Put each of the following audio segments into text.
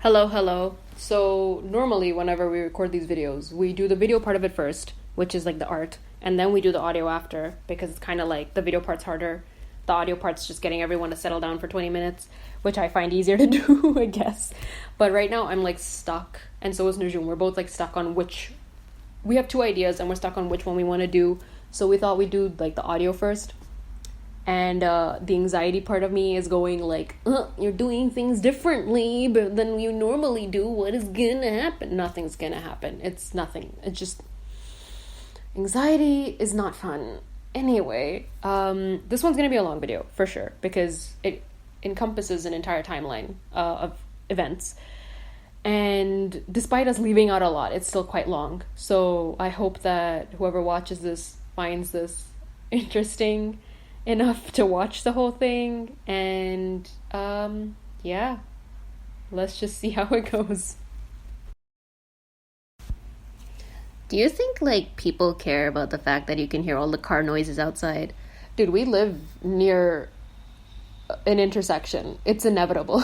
Hello, hello. So, normally, whenever we record these videos, we do the video part of it first, which is like the art, and then we do the audio after because it's kind of like the video part's harder. The audio part's just getting everyone to settle down for 20 minutes, which I find easier to do, I guess. But right now, I'm like stuck, and so is Nujum. We're both like stuck on which. We have two ideas, and we're stuck on which one we want to do. So, we thought we'd do like the audio first, and the anxiety part of me is going like, you're doing things differently but than you normally do. What is gonna happen? Nothing's gonna happen. It's nothing. It's just anxiety is not fun. Anyway, this one's gonna be a long video for sure because it encompasses an entire timeline of events, and despite us leaving out a lot, it's still quite long. So I hope that whoever watches this finds this interesting enough to watch the whole thing, and yeah, let's just see how it goes. Do you think like people care about the fact that you can hear all the car noises outside? Dude, we live near an intersection. It's inevitable.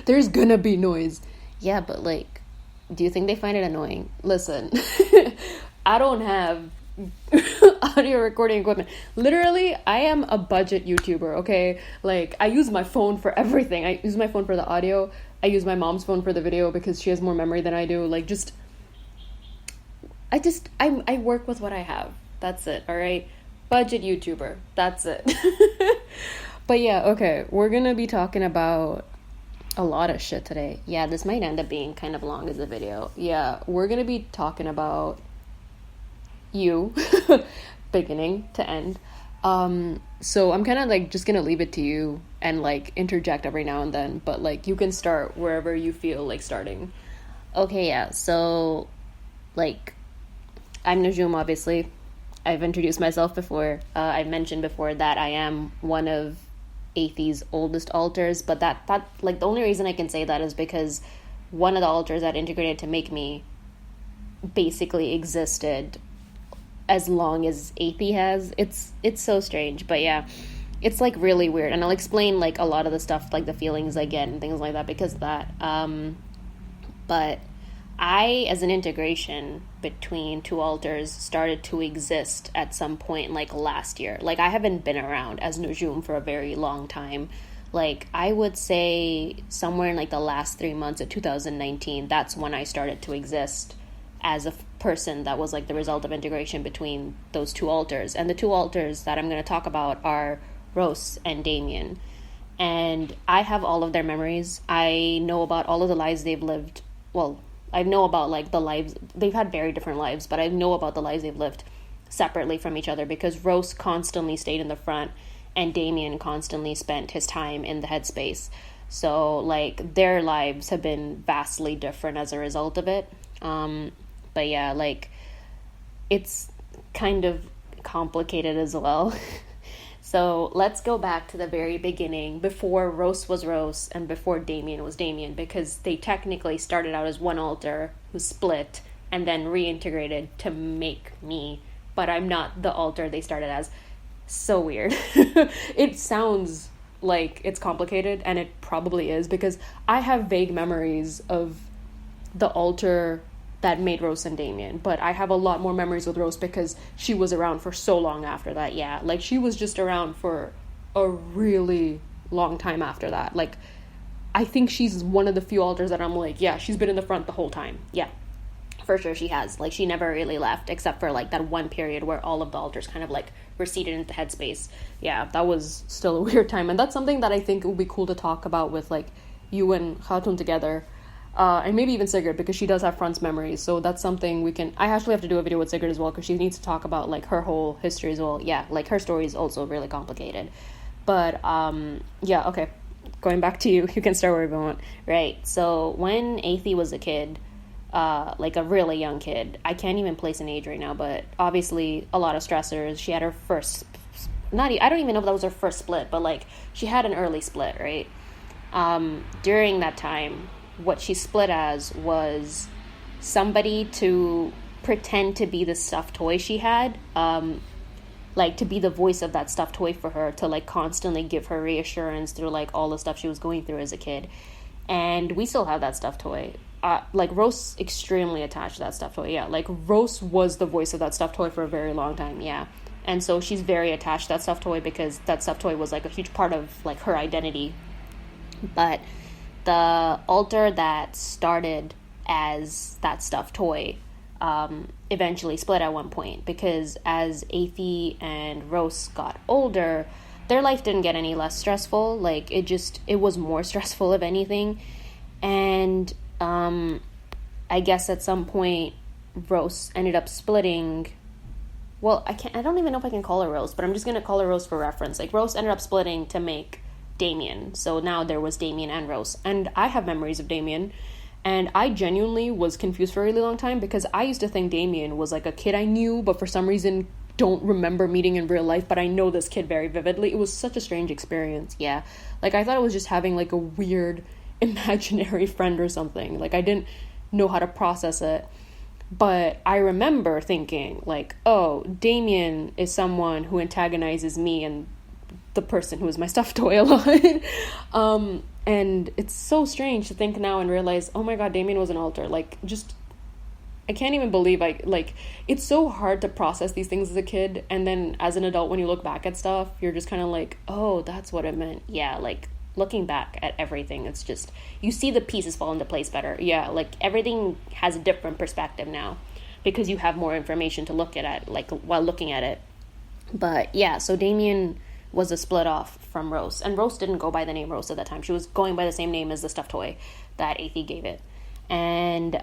There's gonna be noise. Yeah, but like, do you think they find it annoying? Listen, I don't have audio recording equipment. Literally, I am a budget YouTuber, okay? Like, I use my phone for everything. I use my phone for the audio. I use my mom's phone for the video because she has more memory than I do. Like, I work with what I have. That's it, all right? Budget YouTuber. That's it. But yeah, okay. We're gonna be talking about a lot of shit today. Yeah, this might end up being kind of long as a video. Yeah, we're gonna be talking about you, beginning to end. So I'm kind of like just gonna leave it to you and like interject every now and then, but like you can start wherever you feel like starting. Okay, yeah. So, like, I'm Nujum, obviously. I've introduced myself before. I've mentioned before that I am one of Athei's oldest alters, but that like the only reason I can say that is because one of the alters that integrated to make me basically existed as long as Athei has. It's so strange, but yeah, it's like really weird, and I'll explain like a lot of the stuff, like the feelings I get and things like that because of that. But I, as an integration between two alters, started to exist at some point like last year. Like, I haven't been around as Nujum for a very long time. Like, I would say somewhere in like the last 3 months of 2019, that's when I started to exist as a person that was like the result of integration between those two alters. And the two alters that I'm going to talk about are Rose and Damien. And I have all of their memories. I know about all of the lives they've lived. Well, I know about like the lives, they've had very different lives, but I know about the lives they've lived separately from each other because Rose constantly stayed in the front and Damien constantly spent his time in the headspace. So like their lives have been vastly different as a result of it. But yeah, like it's kind of complicated as well. So let's go back to the very beginning, before Rose was Rose and before Damien was Damien, because they technically started out as one alter who split and then reintegrated to make me, but I'm not the alter they started as. So weird. It sounds like it's complicated, and it probably is, because I have vague memories of the alter that made Rose and Damien, but I have a lot more memories with Rose because she was around for so long after that. Yeah, like she was just around for a really long time after that. Like, I think she's one of the few alters that I'm like, yeah, she's been in the front the whole time. Yeah, for sure she has. Like, she never really left except for like that one period where all of the alters kind of like receded into headspace. Yeah, that was still a weird time, and that's something that I think it would be cool to talk about with like you and Khatun together. And maybe even Sigrid, because she does have front's memories, so that's something we can. I actually have to do a video with Sigrid as well, because she needs to talk about like her whole history as well. Yeah, like her story is also really complicated, but yeah, okay, going back to you, you can start wherever you want. Right, so when Athei was a kid, like a really young kid, I can't even place an age right now, but obviously a lot of stressors. She had her first, I don't even know if that was her first split, but like she had an early split, right? During that time, what she split as was somebody to pretend to be the stuffed toy she had, like to be the voice of that stuffed toy for her, to like constantly give her reassurance through like all the stuff she was going through as a kid. And we still have that stuffed toy. Like, Rose extremely attached to that stuffed toy. Yeah, like, Rose was the voice of that stuffed toy for a very long time. Yeah. And so she's very attached to that stuffed toy because that stuffed toy was, like, a huge part of, like, her identity. But the altar that started as that stuffed toy eventually split at one point, because as Athie and Rose got older, their life didn't get any less stressful. Like, it was more stressful, if anything. And I guess at some point Rose ended up splitting. Well, I don't even know if I can call her Rose, but I'm just gonna call her Rose for reference. Like, Rose ended up splitting to make Damien. So now there was Damien and Rose. And I have memories of Damien. And I genuinely was confused for a really long time, because I used to think Damien was like a kid I knew, but for some reason don't remember meeting in real life, but I know this kid very vividly. It was such a strange experience. Yeah. Like, I thought it was just having like a weird imaginary friend or something. Like, I didn't know how to process it. But I remember thinking, like, oh, Damien is someone who antagonizes me and the person who is my stuffed toy a lot. And it's so strange to think now and realize, oh my god, Damien was an alter. Like, just, I can't even believe, it's so hard to process these things as a kid, and then as an adult, when you look back at stuff, you're just kind of like, oh, that's what it meant. Yeah, like, looking back at everything, it's just, you see the pieces fall into place better. Yeah, like, everything has a different perspective now, because you have more information to look at, like, while looking at it. But, yeah, so Damien was a split off from Rose, and Rose didn't go by the name Rose at that time. She was going by the same name as the stuffed toy that Athie gave it. And,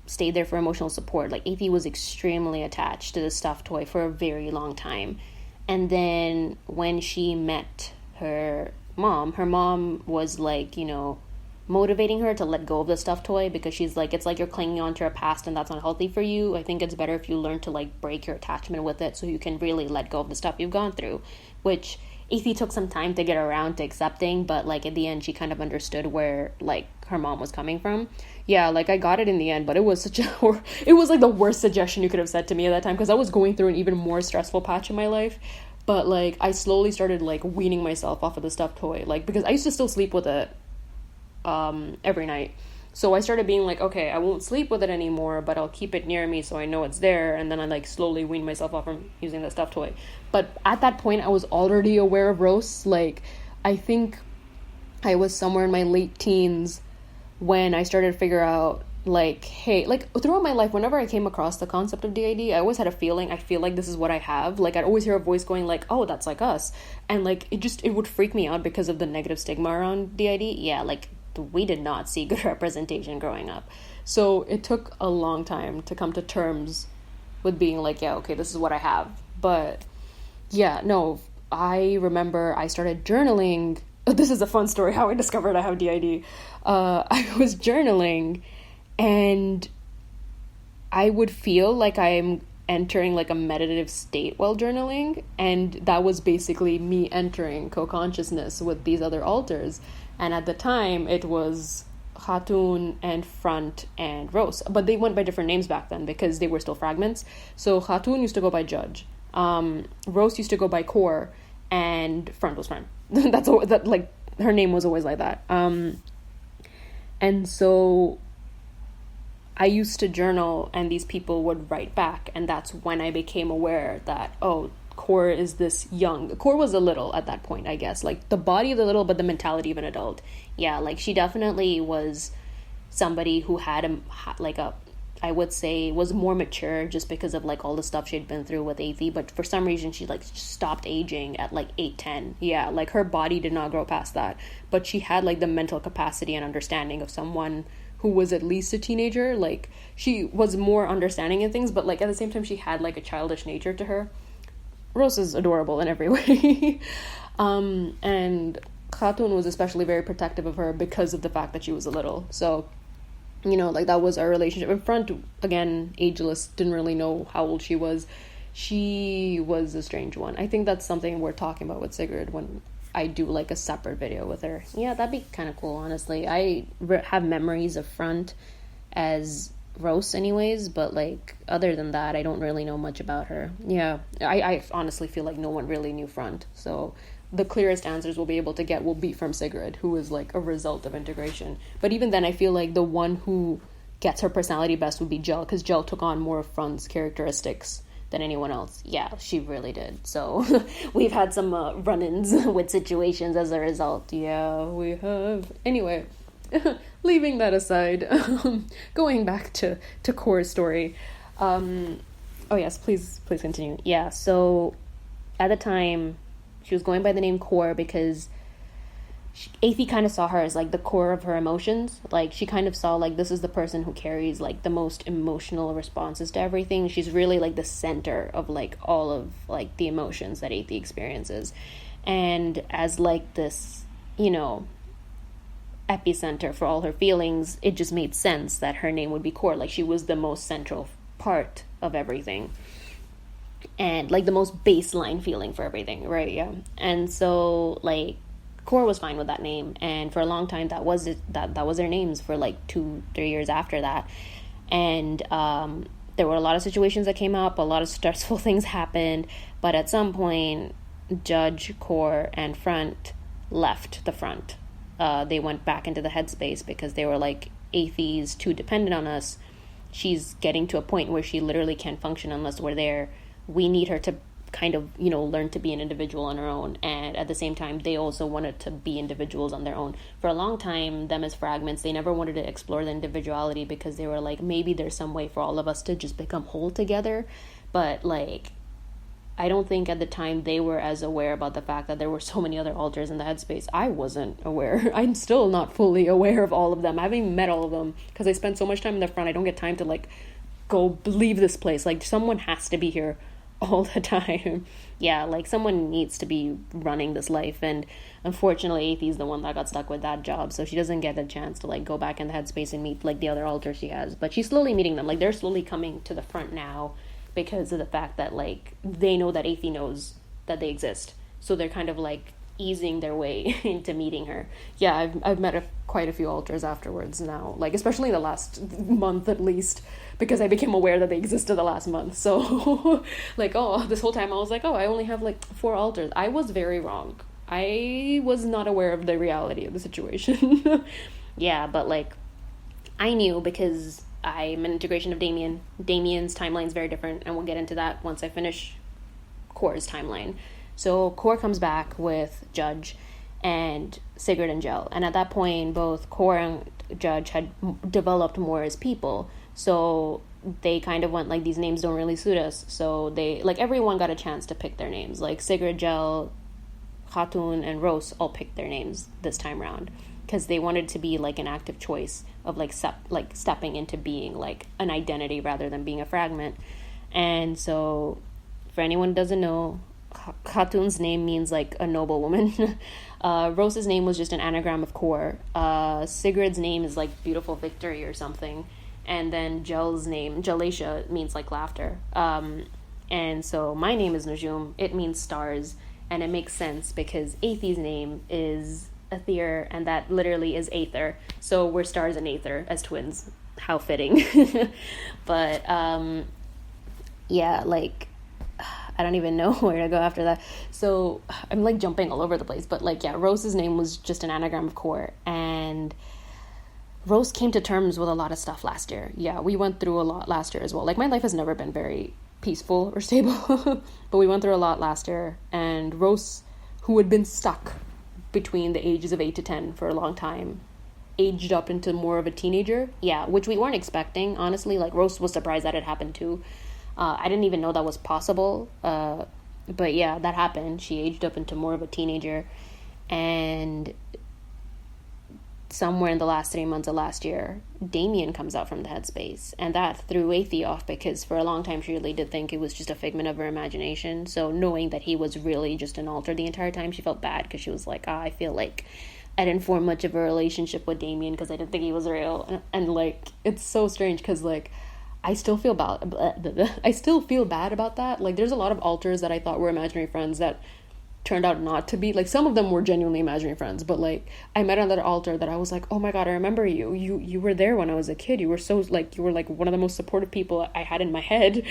stayed there for emotional support. Like, Athie was extremely attached to the stuffed toy for a very long time. And then when she met her mom was like, motivating her to let go of the stuffed toy, because she's like, it's like you're clinging on to your past and that's unhealthy for you. I think it's better if you learn to, like, break your attachment with it so you can really let go of the stuff you've gone through, which Athie took some time to get around to accepting, but, like, at the end she kind of understood where, like, her mom was coming from. Yeah, like, I got it in the end, but it was it was like the worst suggestion you could have said to me at that time, because I was going through an even more stressful patch in my life. But, like, I slowly started, like, weaning myself off of the stuffed toy, like, because I used to still sleep with it every night. So I started being like, okay, I won't sleep with it anymore, but I'll keep it near me so I know it's there. And then I, like, slowly weaned myself off from using the stuffed toy. But at that point, I was already aware of Rose. Like, I think I was somewhere in my late teens when I started to figure out, like, hey, like, throughout my life, whenever I came across the concept of DID, I always had a feeling, I feel like this is what I have. Like, I'd always hear a voice going, like, oh, that's like us. And, like, it would freak me out because of the negative stigma around DID. Yeah, like, we did not see good representation growing up. So it took a long time to come to terms with being like, yeah, okay, this is what I have. But yeah, no, I remember I started journaling. This is a fun story how I discovered I have DID. I was journaling, and I would feel like I'm entering, like, a meditative state while journaling, and that was basically me entering co-consciousness with these other alters. And at the time, it was Khatun and Front and Rose. But they went by different names back then because they were still fragments. So Khatun used to go by Judge. Rose used to go by Core. And Front was Front. Like, her name was always like that. And so I used to journal, and these people would write back. And that's when I became aware that, oh, Core is this young. Core was a little at that point, I guess. Like, the body of the little, but the mentality of an adult. Yeah, like, she definitely was somebody who had I would say, was more mature just because of, like, all the stuff she'd been through with Athie. But for some reason, she, like, stopped aging at, like, 8-10. Yeah, like, her body did not grow past that. But she had, like, the mental capacity and understanding of someone who was at least a teenager. Like, she was more understanding in things, but, like, at the same time, she had, like, a childish nature to her. Rose is adorable in every way. And Khatun was especially very protective of her because of the fact that she was a little. So, like, that was our relationship. In Front, again, ageless, didn't really know how old she was. She was a strange one. I think that's something we're talking about with Sigrid when I do, like, a separate video with her. Yeah, that'd be kind of cool, honestly. I have memories of Front as Rose anyways, but, like, other than that, I don't really know much about her. Yeah, I honestly feel like no one really knew Front, so the clearest answers we'll be able to get will be from Sigrid, who is like a result of integration. But even then, I feel like the one who gets her personality best would be Jel, because Jel took on more of Fran's characteristics than anyone else. Yeah, she really did. So we've had some run-ins with situations as a result. Yeah, we have. Anyway, leaving that aside, going back to Core's story. Oh yes, please continue. Yeah, so at the time, she was going by the name Core because Athie kind of saw her as like the core of her emotions. Like she kind of saw like this is the person who carries like the most emotional responses to everything. She's really like the center of like all of like the emotions that Athie experiences. And as like this, you know, epicenter for all her feelings, it just made sense that her name would be Core. Like she was the most central part of everything. And like the most baseline feeling for everything, right? Yeah. And so like Core was fine with that name, and for a long time that was their names for like 2-3 years after that. And there were a lot of situations that came up, a lot of stressful things happened, but at some point Judge, Core, and Front left the front. They went back into the headspace because they were like, Athie's too dependent on us. She's getting to a point where she literally can't function unless we're there. We need her to kind of, you know, learn to be an individual on her own. And at the same time, they also wanted to be individuals on their own. For a long time, them as fragments, they never wanted to explore the individuality because they were like, maybe there's some way for all of us to just become whole together. But like, I don't think at the time they were as aware about the fact that there were so many other alters in the headspace. I wasn't aware. I'm still not fully aware of all of them. I haven't even met all of them because I spend so much time in the front. I don't get time to like go leave this place. Like someone has to be here all the time. Yeah, like someone needs to be running this life, and unfortunately Athie's the one that got stuck with that job, so she doesn't get a chance to like go back in the headspace and meet like the other alters she has. But she's slowly meeting them. Like they're slowly coming to the front now because of the fact that like they know that Athie knows that they exist, so they're kind of like easing their way into meeting her. Yeah, I've met quite a few alters afterwards now, like especially the last month at least, because I became aware that they existed the last month. So like, oh, this whole time I was like, oh, I only have like 4 alters. I was very wrong. I was not aware of the reality of the situation. Yeah, but like I knew because I'm an integration of Damien. Damien's timeline is very different, and we'll get into that once I finish Core's timeline. So Core comes back with Judge and Sigrid and Jel, and at that point both Core and Judge had developed more as people, so they kind of went like, these names don't really suit us. So they like, everyone got a chance to pick their names. Like Sigrid, Jel, Khatun, and Rose all picked their names this time around because they wanted to be like an active choice of like stepping into being like an identity rather than being a fragment. And so for anyone who doesn't know, Khatun's name means like a noble woman. Rose's name was just an anagram of Core. Sigrid's name is like beautiful victory or something. And then Jel's name, Jalacia, means like laughter. And so my name is Nujum. It means stars. And it makes sense because Athie's name is Aether, and that literally is Aether. So we're stars and Aether as twins. How fitting. But yeah, like I don't even know where to go after that. So I'm like jumping all over the place. But like, yeah, Rose's name was just an anagram of Core. And Rose came to terms with a lot of stuff last year. Yeah, we went through a lot last year as well. Like my life has never been very peaceful or stable. But we went through a lot last year. And Rose, who had been stuck between the ages of 8 to 10 for a long time, aged up into more of a teenager. Yeah, which we weren't expecting, honestly. Like Rose was surprised that it happened too. I didn't even know that was possible. But yeah, that happened. She aged up into more of a teenager. And somewhere in the last 3 months of last year, Damien comes out from the headspace. And that threw Athie off because for a long time she really did think it was just a figment of her imagination. So knowing that he was really just an alter the entire time, she felt bad because she was like, I feel like I didn't form much of a relationship with Damien because I didn't think he was real. And like, it's so strange because like, I still feel bad about that. Like, there's a lot of alters that I thought were imaginary friends that turned out not to be, like, some of them were genuinely imaginary friends, but like I met on that altar that I was like, oh my god, I remember you were there when I was a kid. You were so, like, you were like one of the most supportive people I had in my head.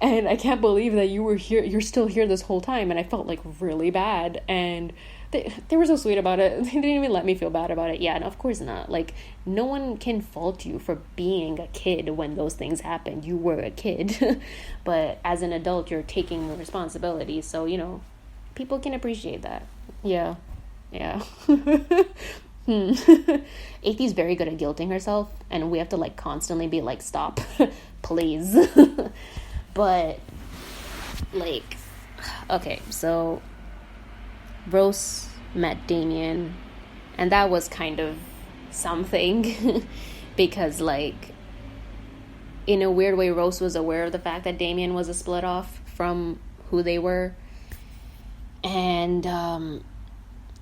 And I can't believe that you were here, you're still here this whole time. And I felt like really bad, and they were so sweet about it. They didn't even let me feel bad about it. Yeah, and of course not. Like, no one can fault you for being a kid when those things happen. You were a kid. But as an adult, you're taking the responsibility. So, you know, people can appreciate that. Yeah. Yeah. Athie's very good at guilting herself, and we have to, like, constantly be like, stop, please. But, like, okay, so Rose met Damien, and that was kind of something. Because, like, in a weird way, Rose was aware of the fact that Damien was a split off from who they were. And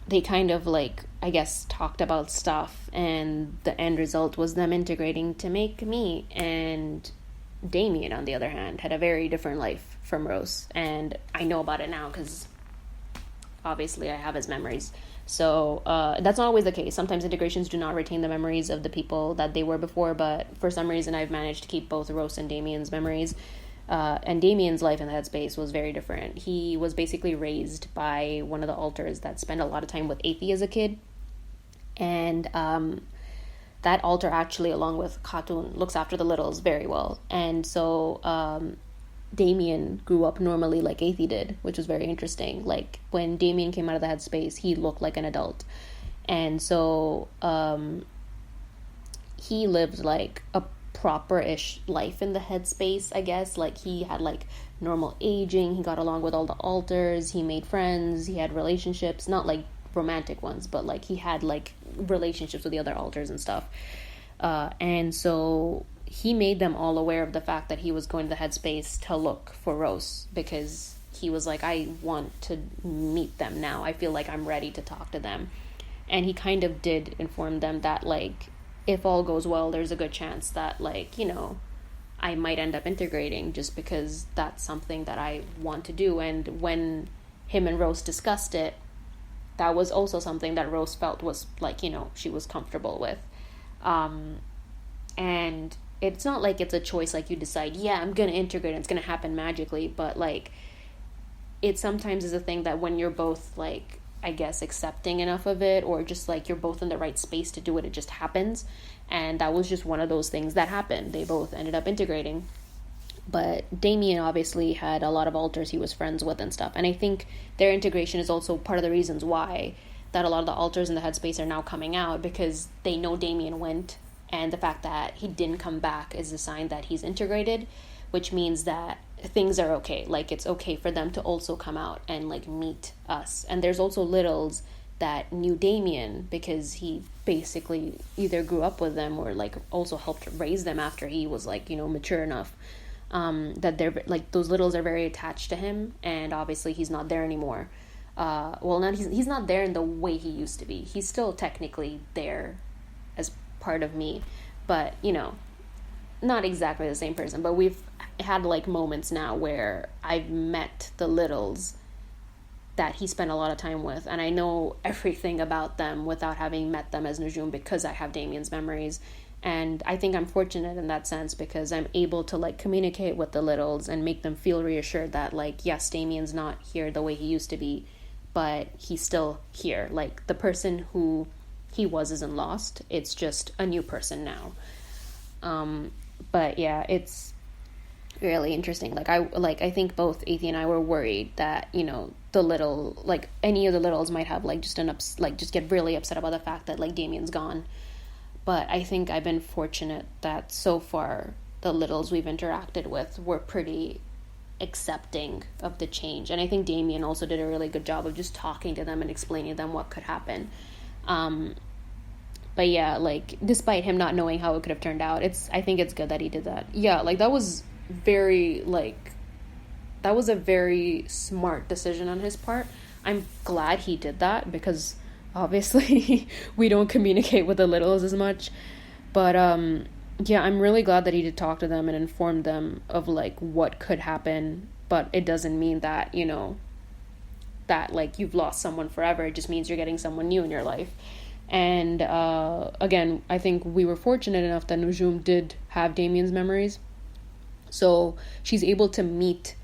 they kind of, like, I guess, talked about stuff, and the end result was them integrating to make me. And Damien, on the other hand, had a very different life from Rose, and I know about it now because obviously I have his memories. So that's not always the case. Sometimes integrations do not retain the memories of the people that they were before, but for some reason I've managed to keep both Rose and Damien's memories. And Damien's life in that space was very different. He was basically raised by one of the alters that spent a lot of time with Athie as a kid. And that alter actually, along with Khatun, looks after the littles very well. And so Damien grew up normally like Athie did, which was very interesting. Like, when Damien came out of the headspace, he looked like an adult. And so he lived like a proper-ish life in the headspace, I guess. Like, he had like normal aging, he got along with all the alters, he made friends, he had relationships, not like romantic ones, but like he had like relationships with the other alters and stuff. And so he made them all aware of the fact that he was going to the headspace to look for Rose, because he was like, I want to meet them now. I feel like I'm ready to talk to them. And he kind of did inform them that, like, if all goes well, there's a good chance that, like, you know, I might end up integrating, just because that's something that I want to do. And when him and Rose discussed it, that was also something that Rose felt was, like, you know, she was comfortable with. And it's not like it's a choice, like you decide, yeah, I'm going to integrate and it's going to happen magically. But, like, it sometimes is a thing that when you're both, like, I guess, accepting enough of it, or just like you're both in the right space to do it, it just happens. And that was just one of those things that happened. They both ended up integrating. But Damien obviously had a lot of alters he was friends with and stuff. And I think their integration is also part of the reasons why that a lot of the alters in the headspace are now coming out, because they know Damien went. And the fact that he didn't come back is a sign that he's integrated, which means that things are okay. Like, it's okay for them to also come out and, like, meet us. And there's also littles that knew Damien because he basically either grew up with them or, like, also helped raise them after he was, like, you know, mature enough. That they're, like, those littles are very attached to him, and obviously he's not there anymore. He's not there in the way he used to be. He's still technically there as part of me, but, you know, not exactly the same person. But we've had, like, moments now where I've met the littles that he spent a lot of time with, and I know everything about them without having met them as Nujum, because I have Damien's memories. And I think I'm fortunate in that sense, because I'm able to, like, communicate with the littles and make them feel reassured that, like, yes, Damien's not here the way he used to be, but he's still here. Like, the person who he was isn't lost. It's just a new person now. But yeah, it's really interesting. I think both Athie and I were worried that, you know, the little, like, any of the littles might have, like, just get really upset about the fact that, like, Damien's gone. But I think I've been fortunate that so far the littles we've interacted with were pretty accepting of the change. And I think Damien also did a really good job of just talking to them and explaining to them what could happen. But yeah, like, despite him not knowing how it could have turned out, I think it's good that he did that. Yeah, like, that was a very smart decision on his part. I'm glad he did that, because obviously we don't communicate with the littles as much. But yeah, I'm really glad that he did talk to them and informed them of, like, what could happen. But it doesn't mean that, you know, that like you've lost someone forever. It just means you're getting someone new in your life. And again, I think we were fortunate enough that Nujum did have Damien's memories. So she's able to meet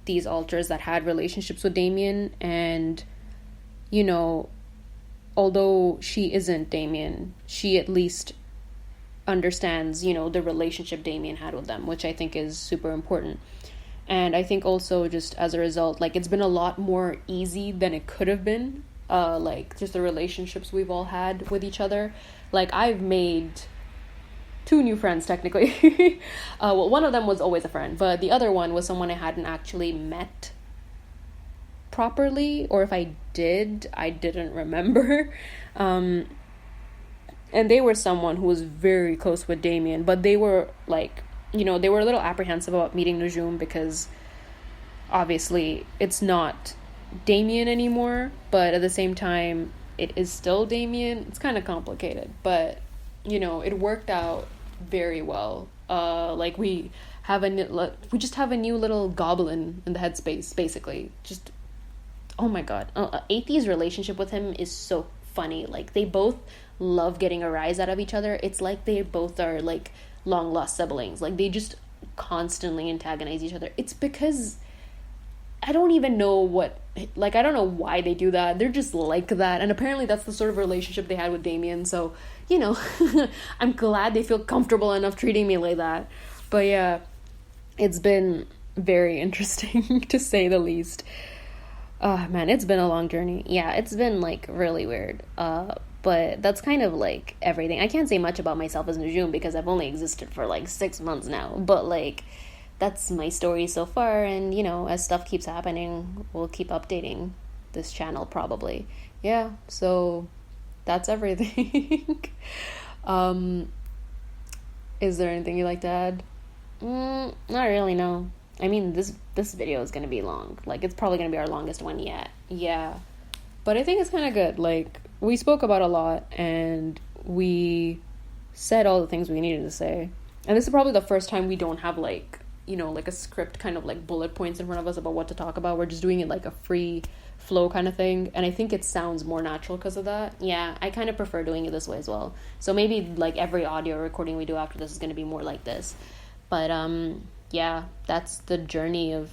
these alters that had relationships with Damien. And, you know, although she isn't Damien, she at least understands, you know, the relationship Damien had with them, which I think is super important. And I think also just as a result, like, it's been a lot more easy than it could have been. Like, just the relationships we've all had with each other. Like, I've made 2 new friends, technically. Well, one of them was always a friend, but the other one was someone I hadn't actually met properly, or if I did, I didn't remember. And they were someone who was very close with Damien, but they were, like, you know, they were a little apprehensive about meeting Nujum because obviously it's not Damien anymore, but at the same time it is still Damien. It's kind of complicated, but you know, it worked out very well. Like we just have a new little goblin in the headspace, basically. Just, oh my god, Athie's relationship with him is so funny. Like, they both love getting a rise out of each other. It's like they both are like long lost siblings. Like, they just constantly antagonize each other. It's because I don't even know I don't know why they do that. They're just like that. And apparently that's the sort of relationship they had with Damien. So, you know, I'm glad they feel comfortable enough treating me like that. But yeah, it's been very interesting to say the least. Oh man, it's been a long journey. Yeah, it's been like really weird. But that's kind of like everything. I can't say much about myself as Nujum because I've only existed for like 6 months now. But like, that's my story so far, and you know, as stuff keeps happening, we'll keep updating this channel probably. Yeah, so that's everything. Is there anything you'd like to add? Not really, no. I mean, this video is gonna be long. Like, it's probably gonna be our longest one yet. Yeah, but I think it's kind of good. Like, we spoke about a lot, and we said all the things we needed to say. And this is probably the first time we don't have like, you know, like a script kind of like bullet points in front of us about what to talk about. We're just doing it like a free flow kind of thing, and I think it sounds more natural because of that. Yeah, I kind of prefer doing it this way as well. So maybe like every audio recording we do after this is going to be more like this. But yeah, that's the journey of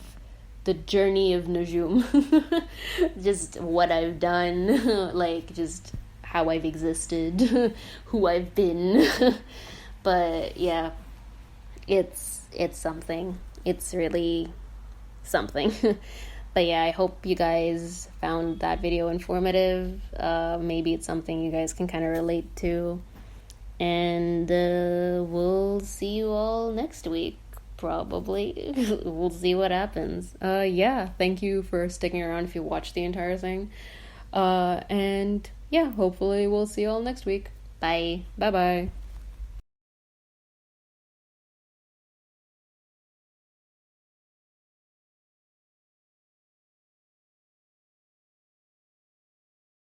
Nujum. Just what I've done, like just how I've existed, who I've been. But yeah, it's something. It's really something. But yeah, I hope you guys found that video informative. Maybe it's something you guys can kind of relate to. And we'll see you all next week, probably. We'll see what happens. Yeah, thank you for sticking around if you watched the entire thing. And yeah, hopefully we'll see you all next week. Bye. Bye-bye.